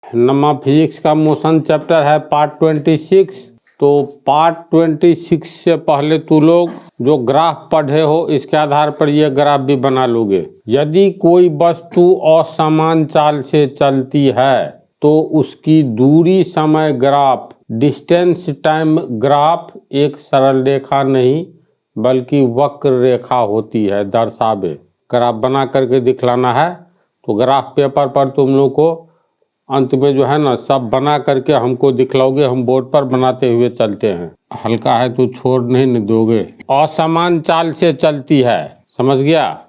नमा फिजिक्स का motion chapter है पार्ट 26। तो पार्ट 26 से पहले तू लोग जो ग्राफ पढ़े हो इसके आधार पर ये ग्राफ भी बना लोगे। यदि कोई वस्तु असमान चाल से चलती है तो उसकी दूरी समय ग्राफ, डिस्टेंस टाइम ग्राफ एक सरल रेखा नहीं बल्कि वक्र रेखा होती है। दर्शावे ग्राफ बना करके दिखलाना है। तो ग्राफ पेपर पर तुम लोग को अंत में जो है ना सब बना करके हमको दिखलाओगे। हम बोर्ड पर बनाते हुए चलते हैं। हल्का है तो छोड़ नहीं दोगे। असमान चाल से चलती है, समझ गया।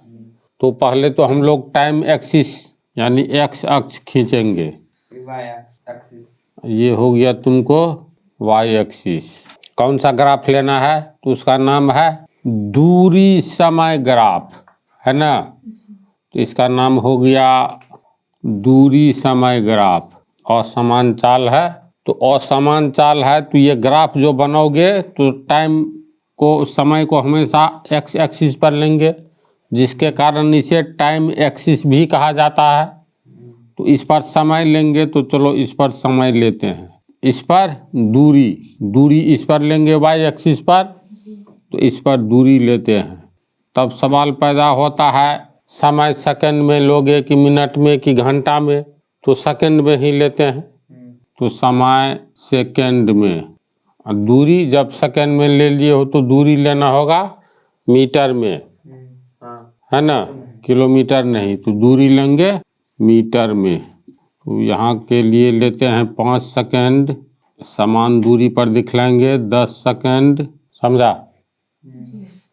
तो पहले तो हम लोग टाइम एक्सिस यानी एक्स अक्ष खींचेंगे। ये हो गया तुमको वाई एक्सिस। कौन सा ग्राफ लेना है तो उसका नाम है दूरी समय ग्राफ, है ना। तो इसका नाम हो गया दूरी समय ग्राफ। असमान चाल है तो असमान चाल है तो ये ग्राफ जो बनाओगे तो टाइम को, समय को हमेशा एक्स एक्सिस पर लेंगे, जिसके कारण इसे टाइम एक्सिस भी कहा जाता है। तो इस पर समय लेंगे तो चलो इस पर समय लेते हैं। इस पर दूरी इस पर लेंगे वाई एक्सिस पर, तो इस पर दूरी लेते हैं। तब सवाल पैदा होता है समय सेकंड में लोगे कि मिनट में कि घंटा में। तो सेकंड में ही लेते हैं। तो समय सेकंड में, दूरी जब सेकंड में ले लिए हो तो दूरी लेना होगा मीटर में, है ना, किलोमीटर नहीं। तो दूरी लेंगे मीटर में। तो यहाँ के लिए लेते हैं 5 सेकंड। समान दूरी पर दिखलाएंगे 10 सेकंड, समझा।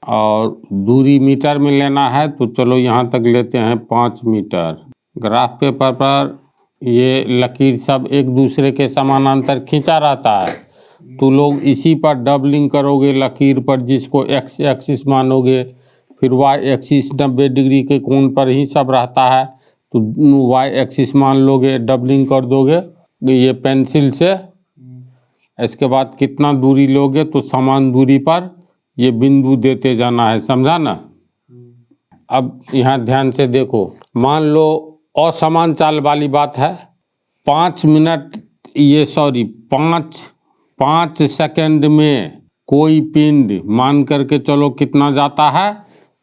और दूरी मीटर में लेना है तो चलो यहाँ तक लेते हैं 5 मीटर। ग्राफ पेपर पर ये लकीर सब एक दूसरे के समानांतर खींचा रहता है। तो लोग इसी पर डबलिंग करोगे लकीर पर, जिसको एक्स एक्सिस मानोगे। फिर वाई एक्सिस 90 डिग्री के कोण पर ही सब रहता है तो वाई एक्सिस मान लोगे, डबलिंग कर दोगे ये पेंसिल से। इसके बाद कितना दूरी लोगे तो समान दूरी पर ये बिंदु देते जाना है, समझा ना। अब यहाँ ध्यान से देखो, मान लो असमान चाल वाली बात है। 5 सेकंड में कोई पिंड मान करके चलो कितना जाता है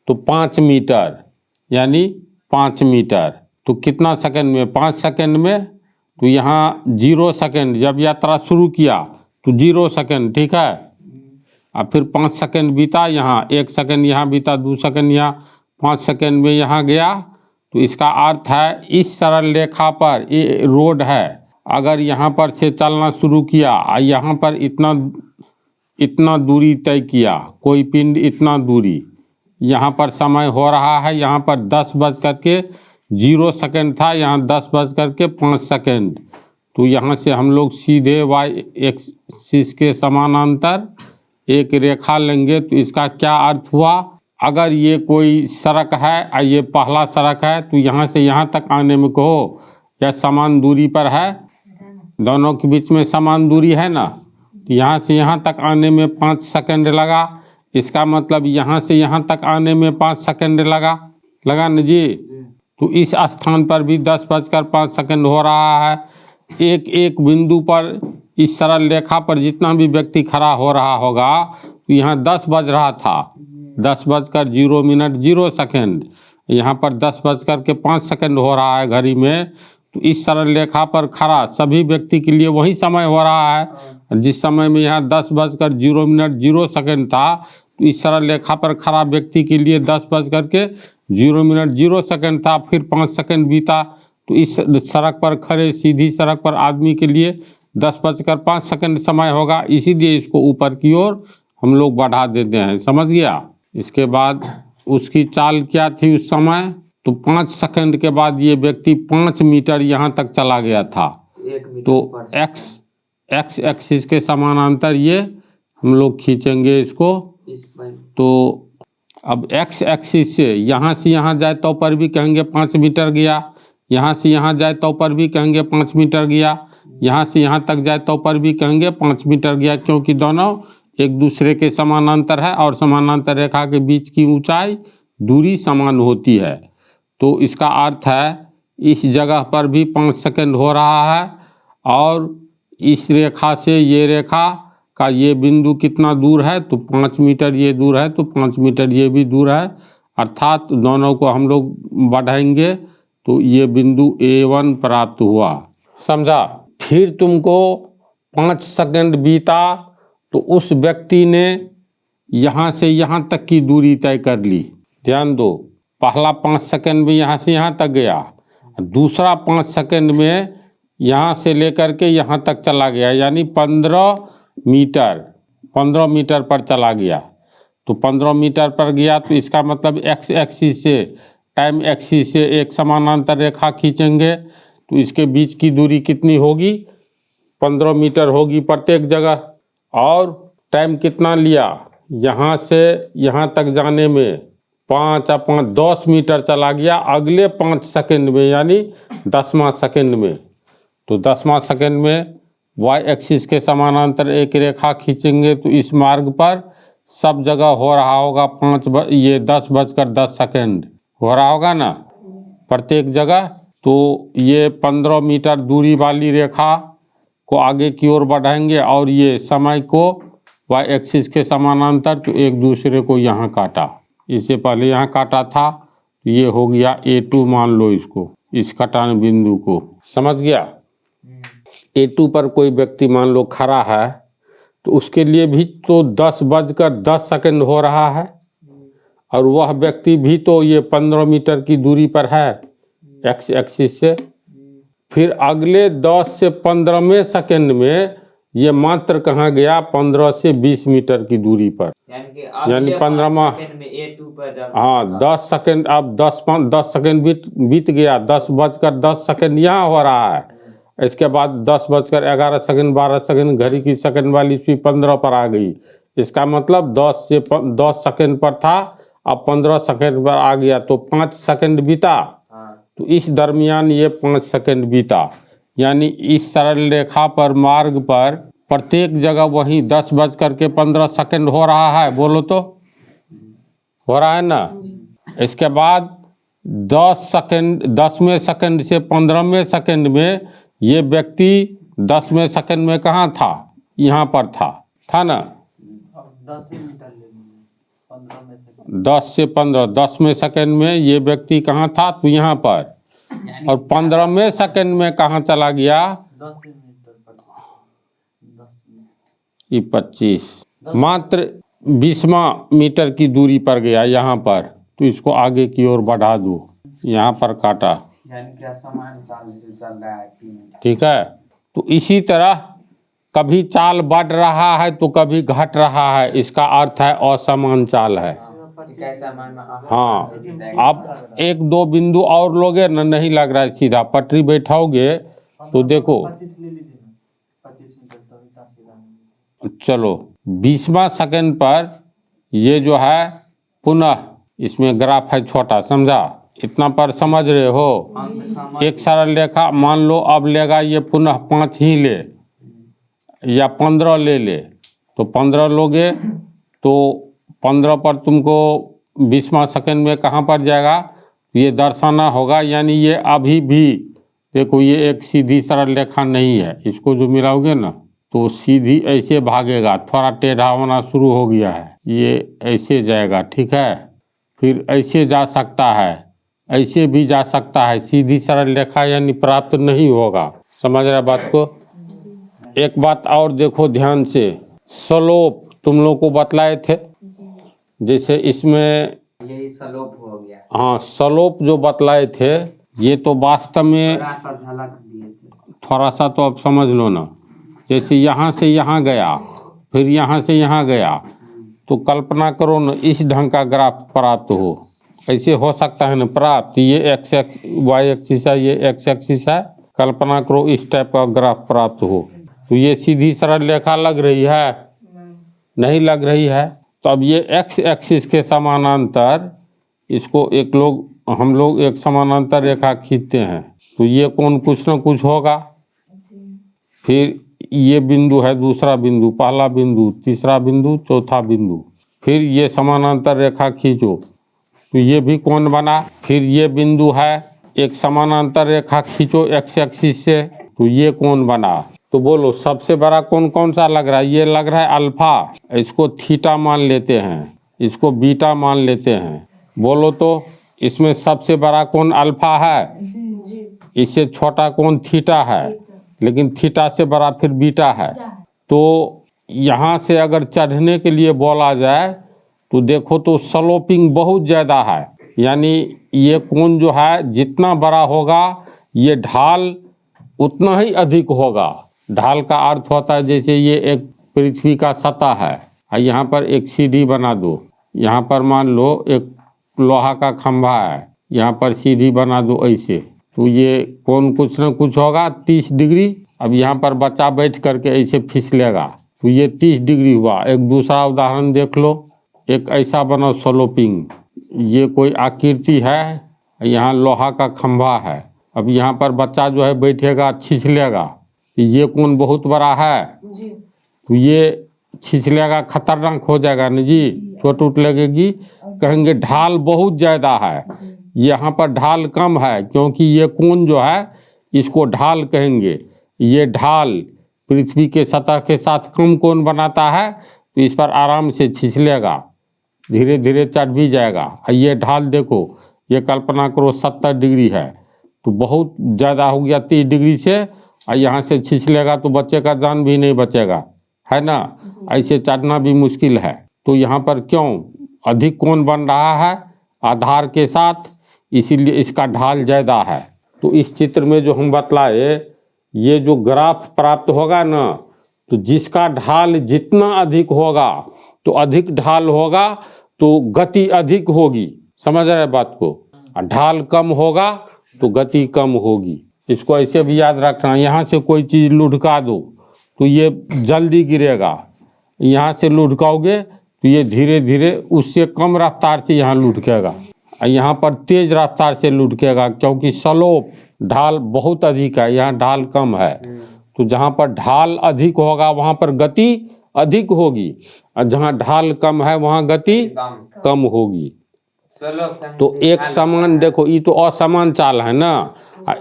तो 5 मीटर, यानी 5 मीटर। तो कितना सेकंड में, 5 सेकंड में। तो यहाँ 0 सेकंड जब यात्रा शुरू किया तो 0 सेकंड, ठीक है। अब फिर 5 सेकंड बीता, यहाँ 1 सेकंड यहाँ बीता, 2 सेकंड यहाँ, 5 सेकंड में यहाँ गया। तो इसका अर्थ है इस सरल रेखा पर ये रोड है। अगर यहाँ पर से चलना शुरू किया और यहाँ पर इतना दूरी तय किया, कोई पिंड इतना दूरी, यहाँ पर समय हो रहा है, यहाँ पर 10:0 सेकंड था, यहाँ 10:05 सेकंड। तो यहाँ से हम लोग सीधे वाई एक्सिस के समानांतर एक रेखा लेंगे। तो इसका क्या अर्थ हुआ, अगर ये कोई सड़क है और ये पहला सड़क है तो यहाँ से यहाँ तक आने में कहो या समान दूरी पर है, दोनों के बीच में समान दूरी है ना। तो यहाँ से यहाँ तक आने में 5 सेकंड लगा। इसका मतलब यहाँ से यहाँ तक आने में 5 सेकंड लगा न जी। तो इस स्थान पर भी 10:05 सेकंड हो रहा है। एक बिंदु पर इस सरल रेखा पर जितना भी व्यक्ति खड़ा हो रहा होगा तो यहाँ 10 बज रहा था, 10:0 यहाँ पर 10:05 सेकंड हो रहा है घड़ी में। तो इस सरल रेखा पर खड़ा सभी व्यक्ति के लिए वही समय हो रहा है। जिस समय में यहाँ 10:0 था तो इस सरल रेखा पर खड़ा व्यक्ति के लिए 10:0 था। फिर 5 सेकंड बीता तो इस सड़क पर खड़े सीधी सड़क पर आदमी के लिए 10:05 सेकंड समय होगा। इसीलिए इसको ऊपर की ओर हम लोग बढ़ा देते हैं, समझ गया। इसके बाद उसकी चाल क्या थी उस समय, तो 5 सेकंड के बाद ये व्यक्ति 5 मीटर यहाँ तक चला गया था। तो एक्स एक्सिस के समानांतर ये हम लोग खींचेंगे इसको। तो अब एक्स एक्सिस से यहाँ जाए तो पर भी कहेंगे 5 मीटर गया, यहाँ से यहाँ जाए तो पर भी कहेंगे 5 मीटर गया, यहाँ से यहाँ तक जाए तो पर भी कहेंगे 5 मीटर गया, क्योंकि दोनों एक दूसरे के समानांतर है और समानांतर रेखा के बीच की ऊंचाई दूरी समान होती है। तो इसका अर्थ है इस जगह पर भी 5 सेकंड हो रहा है और इस रेखा से ये रेखा का ये बिंदु कितना दूर है, तो 5 मीटर ये दूर है, तो 5 मीटर ये भी दूर है, अर्थात दोनों को हम लोग बढ़ाएंगे तो ये बिंदु A1 प्राप्त हुआ। समझा? फिर तुमको 5 सेकंड बीता तो उस व्यक्ति ने यहाँ से यहाँ तक की दूरी तय कर ली। ध्यान दो, पहला 5 सेकंड में यहाँ से यहाँ तक गया, दूसरा 5 सेकंड में यहाँ से लेकर के यहाँ तक चला गया, यानी 15 मीटर पर चला गया। तो 15 मीटर पर गया तो इसका मतलब एक्स एक्सिस से, टाइम एक्सिस से एक समानांतर रेखा खींचेंगे तो इसके बीच की दूरी कितनी होगी, 15 मीटर होगी प्रत्येक जगह। और टाइम कितना लिया, यहाँ से यहाँ तक जाने में 10 मीटर चला गया अगले 5 सेकंड में, यानी 10वां सेकंड में। तो 10वां सेकंड में वाई एक्सिस के समानांतर एक रेखा खींचेंगे तो इस मार्ग पर सब जगह हो रहा होगा 10:10 हो रहा होगा ना प्रत्येक जगह। तो ये 15 मीटर दूरी वाली रेखा को आगे की ओर बढ़ाएंगे और ये समय को वाई एक्सिस के समानांतर तो एक दूसरे को यहाँ काटा, इससे पहले यहाँ काटा था, तो ये हो गया A2 मान लो इसको, इस कटान बिंदु को। समझ गया? A2 पर कोई व्यक्ति मान लो खड़ा है तो उसके लिए भी तो 10:10 हो रहा है और वह व्यक्ति भी तो ये 15 मीटर की दूरी पर है एक्स एक्सिस से। फिर अगले 10 से 15वें सेकंड में ये मात्र कहाँ गया, 15 से 20 मीटर की दूरी पर, यानी 15वां, हाँ 10 सेकंड, अब 10 सेकंड बीत गया, 10:10 यहाँ हो रहा है। इसके बाद 10:11, 12 सेकंड घड़ी की सेकंड वाली सुई 15 पर आ गई। इसका मतलब 10 सेकंड पर था, अब 15 सेकंड पर आ गया, तो 5 सेकंड बीता। तो इस दरमियान ये 5 सेकंड बीता, यानी इस सरल रेखा पर मार्ग पर प्रत्येक जगह वही 10:15 हो रहा है। बोलो तो हो रहा है ना? इसके बाद 10वें सेकंड से 15वें सेकंड में ये व्यक्ति 10वें सेकंड में कहाँ था, यहाँ पर था ना। 10 से 15, 10वें सेकंड में ये व्यक्ति कहाँ था, तो यहाँ पर। और 15वें सेकंड में कहाँ चला गया, 25, मात्र 20वां मीटर की दूरी पर गया यहाँ पर। तो इसको आगे की ओर बढ़ा दो, यहाँ पर काटा, ठीक है। तो इसी तरह कभी चाल बढ़ रहा है तो कभी घट रहा है, इसका अर्थ है असमान चाल है। हाँ, अब 1-2 बिंदु और लोगे ना, नहीं लग रहा है सीधा, पटरी बैठाओगे तो देखो, चलो 20वां सेकंड पर ये जो है पुनः इसमें ग्राफ है छोटा, समझा? इतना पर समझ रहे हो? एक सरल रेखा मान लो अब लेगा ये पुनः 5 ही ले या 15 ले, तो 15 लोगे तो 15 पर तुमको 20वां सेकंड में कहाँ पर जाएगा, ये दर्शाना होगा। यानी ये अभी भी देखो, ये एक सीधी सरल रेखा नहीं है, इसको जो मिलाओगे ना तो सीधी ऐसे भागेगा, थोड़ा टेढ़ा होना शुरू हो गया है, ये ऐसे जाएगा, ठीक है। फिर ऐसे जा सकता है, ऐसे भी जा सकता है, सीधी सरल रेखा यानी प्राप्त नहीं होगा। समझ रहे बात को? एक बात और देखो ध्यान से, स्लोप तुम लोग को बतलाए थे, जैसे इसमें यही स्लोप हो गया। हाँ, स्लोप जो बतलाए थे ये तो वास्तव में थोड़ा सा तो अब समझ लो ना। जैसे यहाँ से यहाँ गया, फिर यहाँ से यहाँ गया, तो कल्पना करो ना इस ढंग का ग्राफ प्राप्त हो, ऐसे हो सकता है ना प्राप्त। ये वाई एक्सिस है, ये एक्स एक्सिस है, कल्पना करो इस टाइप का ग्राफ प्राप्त हो, तो ये सीधी सरल रेखा लग रही है, नहीं लग रही है। तो अब ये एक्स एक्सिस के समानांतर इसको हम लोग एक समानांतर रेखा खींचते हैं, तो ये कौन कुछ ना कुछ होगा। फिर ये बिंदु है दूसरा बिंदु, पहला बिंदु, तीसरा बिंदु, चौथा बिंदु, फिर ये समानांतर रेखा खींचो तो ये भी कौन बना। फिर ये बिंदु है, एक समानांतर रेखा खींचो एक्स एक्सिस से, तो ये कोण बना। तो बोलो सबसे बड़ा कोण कौन सा लग रहा है? ये लग रहा है अल्फा, इसको थीटा मान लेते हैं, इसको बीटा मान लेते हैं। बोलो तो इसमें सबसे बड़ा कोण अल्फा है, इससे छोटा कोण थीटा है, लेकिन थीटा से बड़ा फिर बीटा है। तो यहाँ से अगर चढ़ने के लिए बोला जाए तो देखो तो स्लोपिंग बहुत ज़्यादा है, यानी ये कोण जो है जितना बड़ा होगा ये ढाल उतना ही अधिक होगा। ढाल का अर्थ होता है जैसे ये एक पृथ्वी का सतह है, यहाँ पर एक सीढ़ी बना दो, यहाँ पर मान लो एक लोहा का खंभा है, यहाँ पर सीढ़ी बना दो ऐसे, तो ये कोण कुछ न कुछ होगा 30 डिग्री। अब यहाँ पर बच्चा बैठ करके ऐसे फिसलेगा तो ये 30 डिग्री हुआ। एक दूसरा उदाहरण देख लो, एक ऐसा बना स्लोपिंग, ये कोई आकृति है, यहाँ लोहा का खंभा है, अब यहाँ पर बच्चा जो है बैठेगा छिछलेगा, ये कोण बहुत बड़ा है तो ये छिछलेगा, खतरनाक हो जाएगा ना जी, चोट उठ लगेगी। कहेंगे ढाल बहुत ज़्यादा है, यहाँ पर ढाल कम है, क्योंकि ये कोण जो है इसको ढाल कहेंगे। ये ढाल पृथ्वी के सतह के साथ कम कोण बनाता है तो इस पर आराम से छिछलेगा, धीरे धीरे चढ़ भी जाएगा। ये ढाल देखो, ये कल्पना करो 70 डिग्री है तो बहुत ज़्यादा हो गया 30 डिग्री से, और यहाँ से छिछलेगा तो बच्चे का जान भी नहीं बचेगा, है ना। ऐसे चढ़ना भी मुश्किल है। तो यहाँ पर क्यों अधिक कोण बन रहा है आधार के साथ, इसीलिए इसका ढाल ज़्यादा है। तो इस चित्र में जो हम बतलाए, ये जो ग्राफ प्राप्त होगा ना, तो जिसका ढाल जितना अधिक होगा तो अधिक ढाल होगा तो गति अधिक होगी, समझ रहे बात को, और ढाल कम होगा तो गति कम होगी। इसको ऐसे भी याद रखना, यहाँ से कोई चीज़ लुढ़का दो तो ये जल्दी गिरेगा, यहाँ से लुढ़काओगे तो ये धीरे धीरे उससे कम रफ्तार से यहाँ लुढ़केगा, और यहाँ पर तेज रफ्तार से लुढ़केगा, क्योंकि स्लोप ढाल बहुत अधिक है, यहाँ ढाल कम है। तो जहाँ पर ढाल अधिक होगा वहाँ पर गति अधिक होगी, और जहाँ ढाल कम है वहाँ गति कम होगी। तो एक समान देखो, ये तो असमान चाल है ना,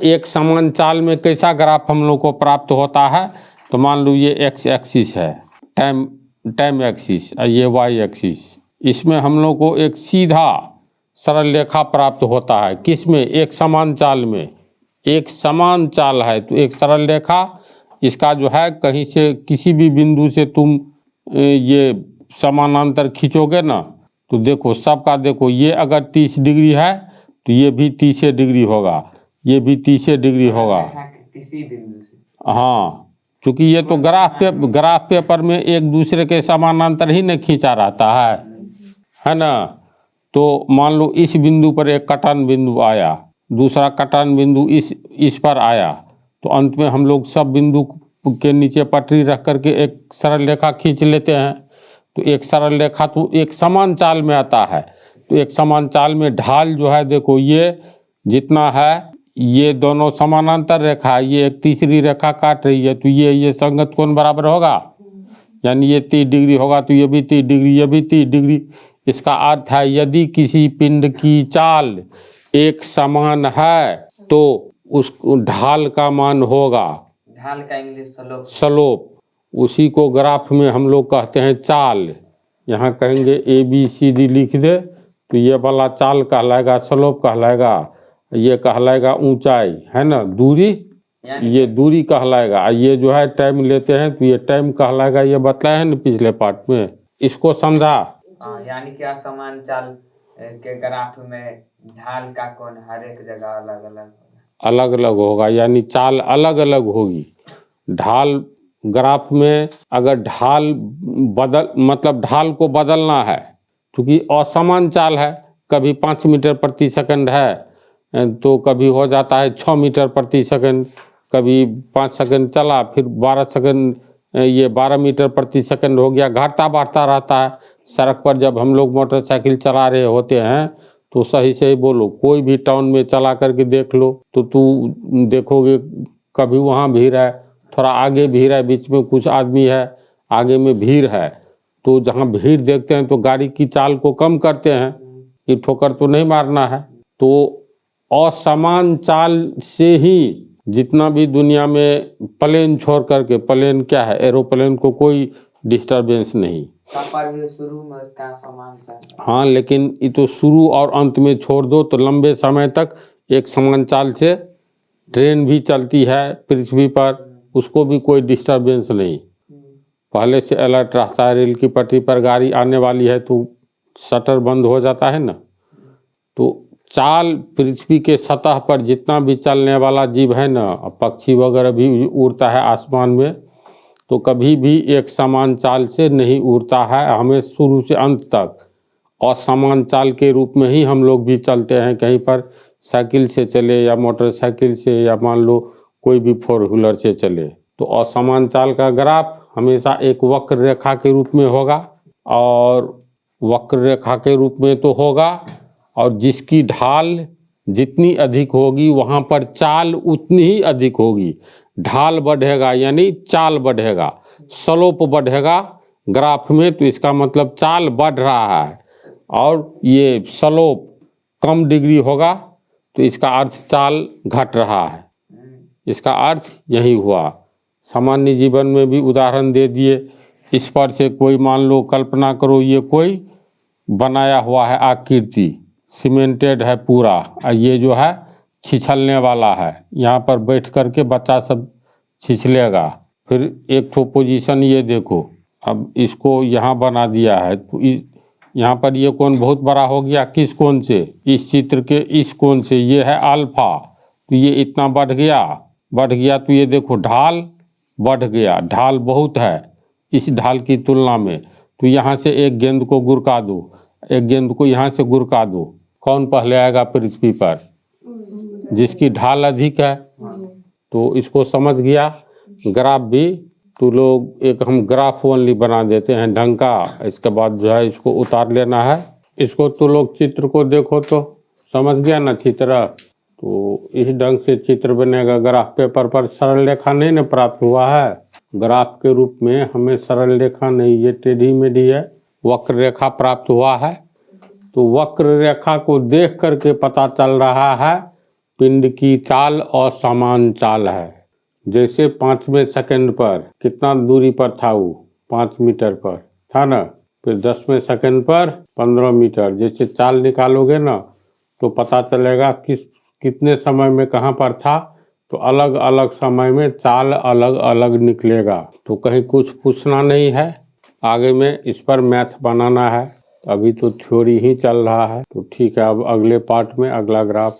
एक समान चाल में कैसा ग्राफ हम लोग को प्राप्त होता है? तो मान लो ये एक्स एक्सिस है, टाइम एक्सिस, और ये वाई एक्सिस, इसमें हम लोग को एक सीधा सरल रेखा प्राप्त होता है। किस में? एक समान चाल में। एक समान चाल है तो एक सरल रेखा, इसका जो है कहीं से किसी भी बिंदु से तुम ये समानांतर खींचोगे ना, तो देखो सबका देखो, ये अगर 30 डिग्री है तो ये भी 30 डिग्री होगा, ये भी 30 डिग्री होगा किसी बिंदु से। हाँ, क्योंकि ये तो ग्राफ पेपर में एक दूसरे के समानांतर ही न खींचा रहता है ना। तो मान लो इस बिंदु पर एक कटान बिंदु आया, दूसरा कटान बिंदु इस पर आया, तो अंत में हम लोग सब बिंदु के नीचे पटरी रख करके एक सरल रेखा खींच लेते हैं। तो एक सरल रेखा तो एक समान चाल में आता है, तो एक समान चाल में ढाल जो है देखो, ये जितना है ये दोनों समानांतर रेखा है, ये एक तीसरी रेखा काट रही है, तो ये संगत कोण बराबर होगा, यानी ये 30 डिग्री होगा तो ये भी 30 डिग्री, ये भी 30 डिग्री। इसका अर्थ है यदि किसी पिंड की चाल एक समान है तो उस ढाल का मान होगा, ढाल का इंग्लिश स्लोप, उसी को ग्राफ में हम लोग कहते हैं चाल। यहाँ कहेंगे ABCD लिख दे तो ये वाला चाल कहलाएगा, स्लोप कहलाएगा, ये कहलाएगा ऊंचाई, है ना, दूरी, ये दूरी कहलाएगा। ये जो है टाइम लेते हैं तो ये टाइम कहलाएगा, ये बताया है ना पिछले पार्ट में, इसको समझा। यानी कि असमान चाल के ग्राफ में ढाल का कोण हर एक जगह अलग अलग होगा, यानी चाल अलग अलग होगी। ढाल ग्राफ में अगर ढाल मतलब ढाल को बदलना है, क्योंकि असमान चाल है, कभी 5 मीटर प्रति सेकंड है तो कभी हो जाता है 6 मीटर प्रति सेकंड, कभी 5 सेकंड चला फिर 12 सेकंड, ये 12 मीटर प्रति सेकंड हो गया, घटता बढ़ता रहता है। सड़क पर जब हम लोग मोटरसाइकिल चला रहे होते हैं तो सही सही बोलो, कोई भी टाउन में चला करके देख लो तो तू देखोगे कभी वहाँ भीड़ है, थोड़ा आगे भीड़ है, बीच में कुछ आदमी है, आगे में भीड़ है, तो जहाँ भीड़ देखते हैं तो गाड़ी की चाल को कम करते हैं कि ठोकर तो नहीं मारना है। तो असमान चाल से ही जितना भी दुनिया में प्लेन छोड़ करके, प्लेन क्या है, एरोप्लेन को कोई डिस्टरबेंस नहीं। सफर भी शुरू में उसका समान चाल है। हाँ, लेकिन ये तो शुरू और अंत में छोड़ दो तो लंबे समय तक एक समान चाल से ट्रेन भी चलती है पृथ्वी पर, उसको भी कोई डिस्टरबेंस नहीं। पहले से अलर्ट रहता है, रेल की पटरी पर गाड़ी आने वाली है तो शटर बंद हो जाता है ना। तो चाल पृथ्वी के सतह पर जितना भी चलने वाला जीव है ना, पक्षी वगैरह भी उड़ता है आसमान में, तो कभी भी एक समान चाल से नहीं उड़ता है। हमें शुरू से अंत तक असमान चाल के रूप में ही हम लोग भी चलते हैं। कहीं पर साइकिल से चले या मोटरसाइकिल से या मान लो कोई भी फोर व्हीलर से चले, तो असमान चाल का ग्राफ हमेशा एक वक्र रेखा के रूप में होगा, और वक्र रेखा के रूप में तो होगा, और जिसकी ढाल जितनी अधिक होगी वहाँ पर चाल उतनी ही अधिक होगी। ढाल बढ़ेगा यानी चाल बढ़ेगा, स्लोप बढ़ेगा ग्राफ में, तो इसका मतलब चाल बढ़ रहा है। और ये स्लोप कम डिग्री होगा तो इसका अर्थ चाल घट रहा है। इसका अर्थ यही हुआ। सामान्य जीवन में भी उदाहरण दे दिए। इस पर से कोई मान लो, कल्पना करो ये कोई बनाया हुआ है आकृति, सीमेंटेड है पूरा, और ये जो है छिछलने वाला है। यहाँ पर बैठ करके बच्चा सब छिछलेगा। फिर एक तो पोजीशन ये देखो, अब इसको यहाँ बना दिया है तो यहाँ पर ये कोण बहुत बड़ा हो गया। किस कोण से? इस चित्र के इस कोण से। ये है अल्फा, तो ये इतना बढ़ गया तो ये देखो ढाल बढ़ गया, ढाल बहुत है इस ढाल की तुलना में। तो यहाँ से एक गेंद को गुरका दो, एक गेंद को यहाँ से गुरका दो, कौन पहले आएगा पृथ्वी पर? जिसकी ढाल अधिक है। तो इसको समझ गया। ग्राफ भी तो लोग एक हम ग्राफ ओनली बना देते हैं ढंग का, इसके बाद जो है इसको उतार लेना है। इसको तो लोग चित्र को देखो तो समझ गया ना चित्र, तो इस ढंग से चित्र बनेगा। ग्राफ पेपर पर सरल रेखा नहीं ना प्राप्त हुआ है, ग्राफ के रूप में हमें सरल रेखा नहीं, ये टेढ़ी मेढ़ी है, वक्र रेखा प्राप्त हुआ है। तो वक्र रेखा को देख करके पता चल रहा है पिंड की चाल असमान चाल है। जैसे 5वें सेकंड पर कितना दूरी पर था वो, 5 मीटर पर था ना, फिर 10वें सेकंड पर 15 मीटर। जैसे चाल निकालोगे ना तो पता चलेगा कितने समय में कहाँ पर था, तो अलग अलग समय में चाल अलग अलग निकलेगा। तो कहीं कुछ पूछना नहीं है, आगे में इस पर मैथ बनाना है। अभी तो थ्योरी ही चल रहा है। तो ठीक है, अब अगले पार्ट में अगला ग्राफ